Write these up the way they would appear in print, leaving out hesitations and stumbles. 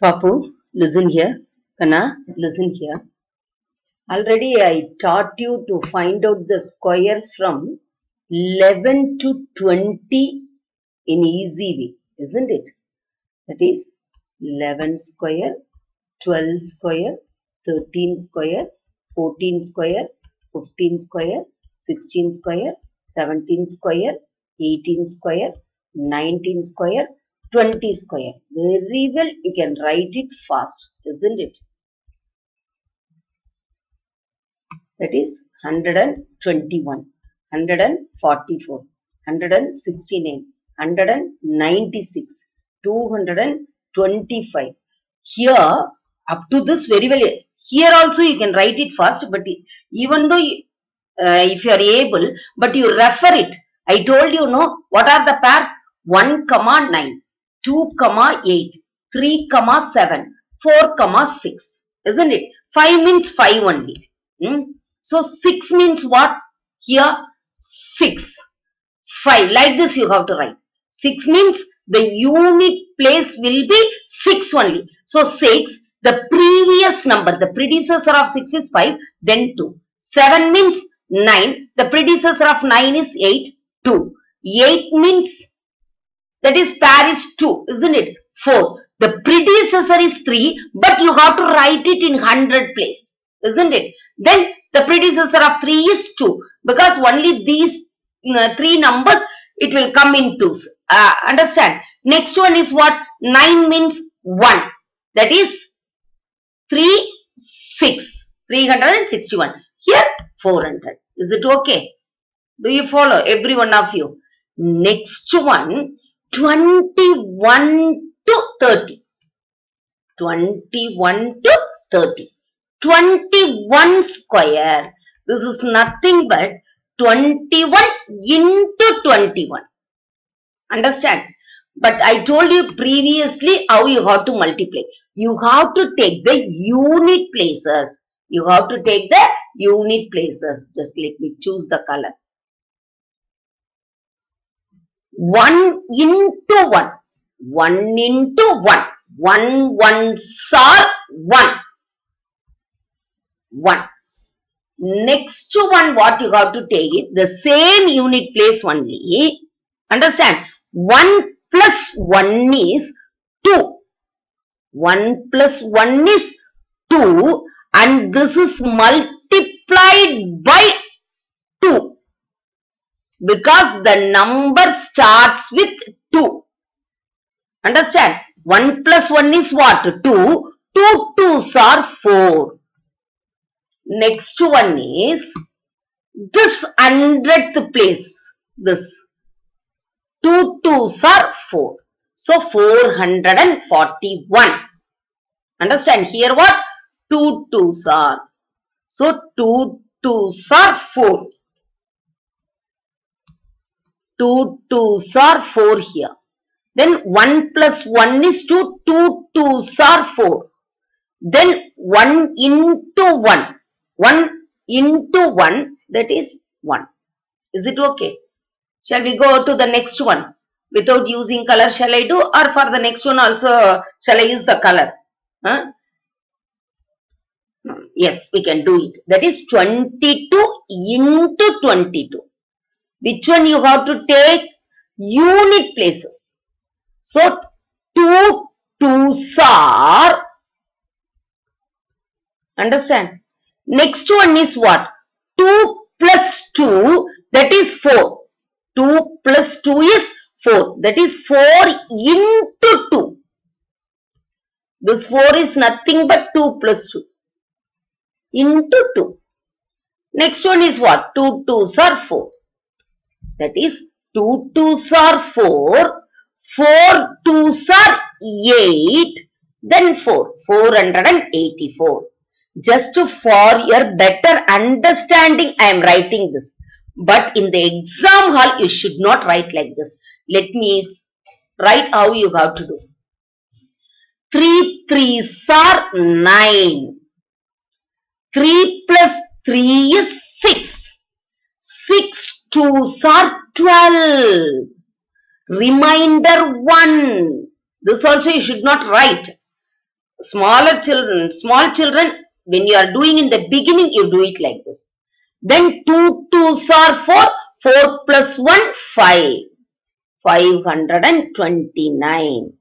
Papu, listen here. Kana, listen here. Already I taught you to find out the square from 11 to 20 in easy way, isn't it? That is 11 square, 12 square, 13 square, 14 square, 15 square, 16 square, 17 square, 18 square, 19 square, 20 square. Very well, you can write it fast, isn't it? That is 121, 144, 169, 196, 225. Here, up to this very well. Here also you can write it fast, but even though you, if you are able, but you refer it. I told you, no, what are the pairs? 1, 9, 2, 8, 3, 7, 4, 6. Isn't it? 5 means 5 only. So 6 means what? Here 6. 5. Like this you have to write. 6 means the unit place will be 6 only. So 6, the previous number, the predecessor of 6 is 5, then 2. 7 means 9, the predecessor of 9 is 8, 2. 8 means, that is pair is 2, isn't it? 4. The predecessor is 3, but you have to write it in 100 place, isn't it? Then the predecessor of 3 is 2, because only these 3 numbers, it will come in 2s. Understand? Next one is what? 9 means 1. That is 361. Here 400. Is it okay? Do you follow? Every one of you. Next one, 21 to 30. 21 to 30. 21 square. This is nothing but 21 into 21. Understand? But I told you previously how you have to multiply. You have to take the unit places. You have to take the unit places. Just let me choose the color. 1 into 1. 1 into 1. 1 ones are 1. 1. Next one, what you have to take it, the same unit place only. Understand? 1 plus 1 is 2. 1 plus 1 is 2, and this is multiplied by 2. Because the number starts with 2. Understand? 1 plus 1 is what? 2. 2 2s are 4. Next one is this 100th place. This 2 2s are 4. So 441. Understand? Here what? 2 2s are. So 2 2s are 4. 2 2s are 4 here. Then 1 plus 1 is 2. 2 2s are 4. Then 1 into 1. 1 into 1, that is 1. Is it okay? Shall we go to the next one? Without using color, shall I do? Or for the next one also, shall I use the color? Huh? Yes, we can do it. That is 22 into 22. Which one you have to take? Unit places. So, 2 2s are, understand? Next one is what? 2 plus 2, that is 4. 2 plus 2 is 4. That is 4 into 2. This 4 is nothing but 2 plus 2. Into 2. Next one is what? 2 2s are 4. That is 2 2s are 4. 4 2s are 8. Then 4. 484. Just for your better understanding, I am writing this. But in the exam hall, you should not write like this. Let me write how you have to do. 3 3s are 9. 3 plus 3 is 6. 6 2s are 12. Reminder 1. This also you should not write. small children, when you are doing in the beginning, you do it like this. Then 2 2s are 4, 4 plus 1, 5. 529.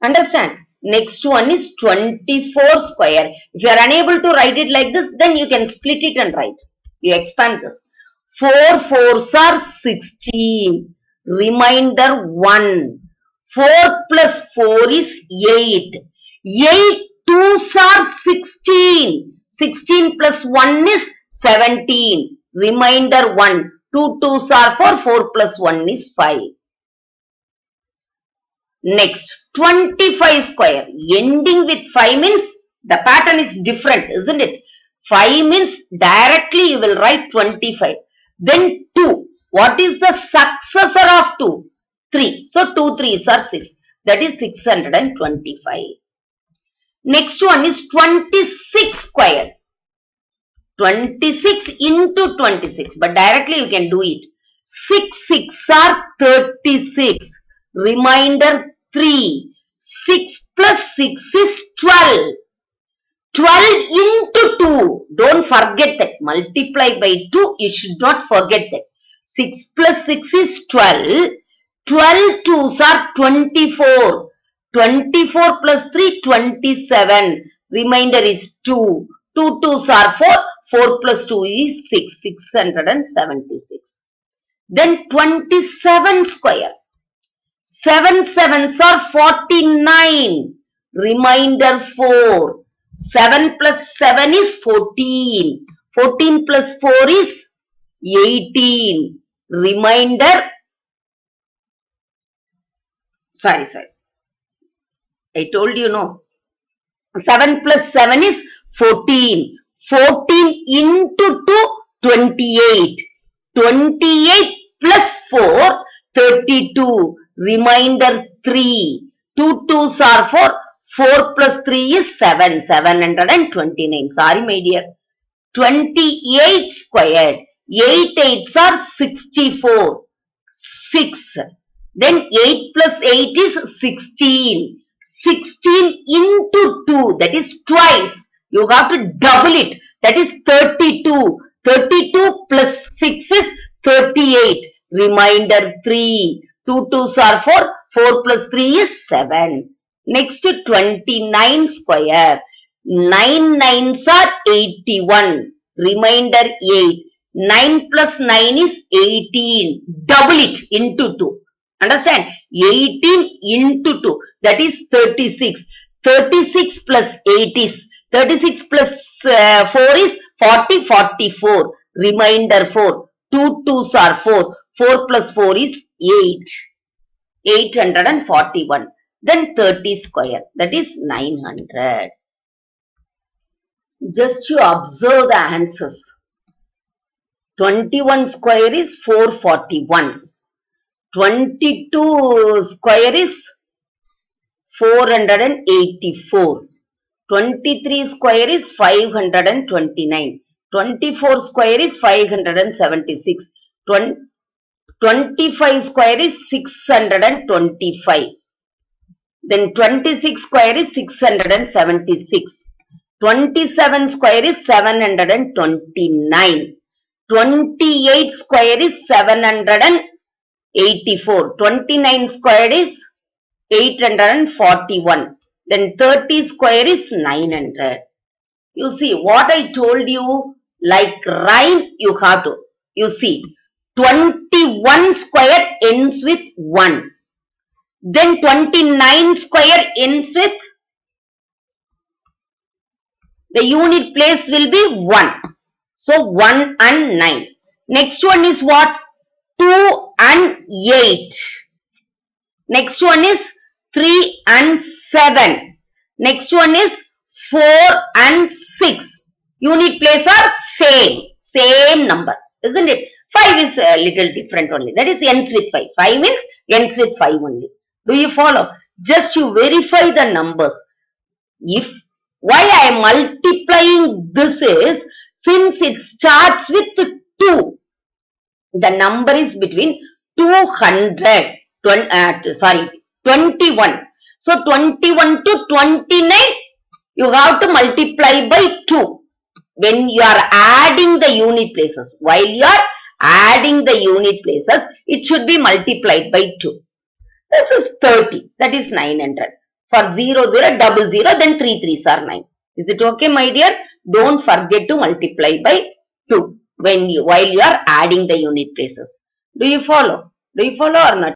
Understand? Next one is 24 square. If you are unable to write it like this, then you can split it and write. You expand this. 4 4s are 16. Remainder 1. 4 plus 4 is 8. 8 2s are 16. 16 plus 1 is 17. Remainder 1. 2 2s are 4. 4 plus 1 is 5. Next, 25 square. Ending with 5 means the pattern is different, isn't it? 5 means directly you will write 25. Then 2. What is the successor of 2? 3. So 2 3s are 6. That is 625. Next one is 26 square. 26 into 26. But directly you can do it. 6 6 are 36. Remainder 3. 6 plus 6 is 12. 12 into 2. Don't forget that. Multiply by 2. You should not forget that. 6 plus 6 is 12. 12 2s are 24. 24 plus 3, 27. Remainder is 2. 2 2s are 4. 4 plus 2 is 6. 676. Then 27 square. 7 7s are 49. Remainder 4. 7 plus 7 is 14. 14 plus 4 is 18. Remainder. Sorry. I told you no. 7 plus 7 is 14. 14 into 2, 28. 28 plus 4, 32. Remainder 3. 2 2s are 4. 4 plus 3 is 7. 729. Sorry, my dear. 28 squared. 8 8s are 64. 6. Then 8 plus 8 is 16. 16 into 2. That is twice. You have to double it. That is 32. 32 plus 6 is 38. Remainder 3. 2 2s are 4. 4 plus 3 is 7. Next 29 square. 9 9s are 81. Remainder 8. 9 plus 9 is 18. Double it into 2. Understand? 18 into 2. That is 36. 36 plus 8 is 36 plus 4 is 40. 44. Remainder 4. 2 2s are 4. 4 plus 4 is 8. 841. Then 30 square. That is 900. Just you observe the answers. 21 square is 441. 22 square is 484. 23 square is 529. 24 square is 576. 25 square is 625. Then 26 square is 676. 27 square is 729. 28 square is 784. 29 square is 841. Then 30 square is 900. You see what I told you, like rhyme you have to. You see 21 square ends with 1. Then 29 square ends with, the unit place will be 1. So 1 and 9. Next one is what? 2 and 8. Next one is 3 and 7. Next one is 4 and 6. Unit place are same number, isn't it? 5 is a little different only. That is ends with 5. 5 means ends with 5 only. Do you follow? Just you verify the numbers. If why I am multiplying this is, since it starts with 2, the number is between 21. So 21 to 29, you have to multiply by 2 when you are adding the unit places. While you are adding the unit places, it should be multiplied by 2. This is 30. That is 900. For 0, 0, double 0, then 3 3s are 9. Is it okay, my dear? Don't forget to multiply by 2 while you are adding the unit places. Do you follow? Do you follow or not?